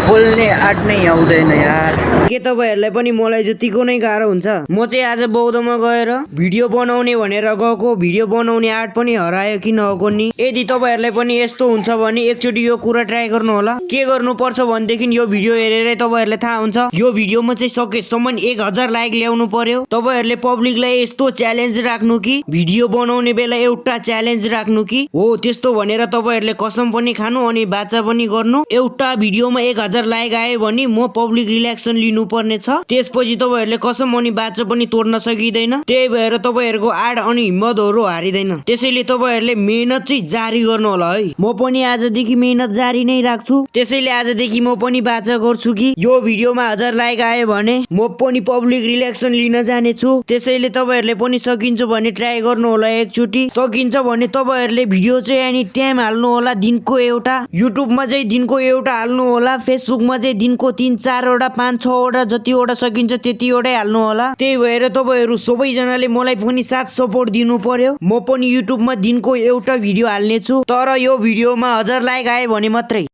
बोल्ने आँट नै आउँदैन यार। के तपाईहरुलाई पनि मलाई जतिको नै गाह्रो हुन्छ? म चाहिँ आज बौद्धमा गएर भिडियो बनाउने भनेर गएको, भिडियो बनाउने आर्ट पनि हरायो कि नगएको नि। यदि तपाईहरुलाई पनि यस्तो हुन्छ भने एकचोटी यो कुरा ट्राई गर्नु होला। के गर्नुपर्छ भनेदेखि यो भिडियो हेरेरै तपाईहरुलाई थाहा हुन्छ। यो भिडियोमा चाहिँ सकेसम्म 1000 लाइक ल्याउनु पर्यो। तपाईहरुले पब्लिकलाई यस्तो च्यालेन्ज राख्नु कि भिडियो बनाउने बेला एउटा च्यालेन्ज राख्नु कि हो त्यस्तो भनेर तपाईहरुले कसम पनि खानु अनि बाचा पनि गर्नु। एउटा भिडियोमा 1000 लाइक आयो भने म पब्लिक रिल्याक्सन लिनु पर्ने छ। त्यसपछि तपाईहरुले कसम अनि बाचा पनि तोड्न सकिदैन। त्यही भएर तपाईहरुको आड अनि हिम्मतहरु हारिदैन। त्यसैले तपाईहरुले मेहनत चाहिँ जारी गर्नु होला है। म पनि आजदेखि मेहनत जारी नै राख्छु। त्यसैले आजदेखि म पनि बाचा गर्छु कि यो भिडियोमा 1000 लाइक आयो भने म पनि पब्लिक रिल्याक्सन लिन जाने छु। त्यसैले तपाईहरुले पनि सकिन्छ भने ट्राई गर्नु होला एकचोटी। सकिन्छ भने तपाईहरुले भिडियो चाहिँ एनी टाइम हाल्नु होला, दिनको एउटा। युट्युबमा चाहिँ दिनको एउटा हाल्नु होला, फेसबुकमा चाहिँ दिनको 3-4 वटा 5-6 वटा जतिवटा सकिन्छ त्यतिवटै हाल्नु होला। त्यही भएर तपाईहरु सबैजनाले मलाई पनि साथ सपोर्ट दिनु पर्यो। म पनि युट्युबमा दिनको एउटा भिडियो हाल्ने छु, तर यो भिडियोमा 1000 लाइक आयो भने मात्रै।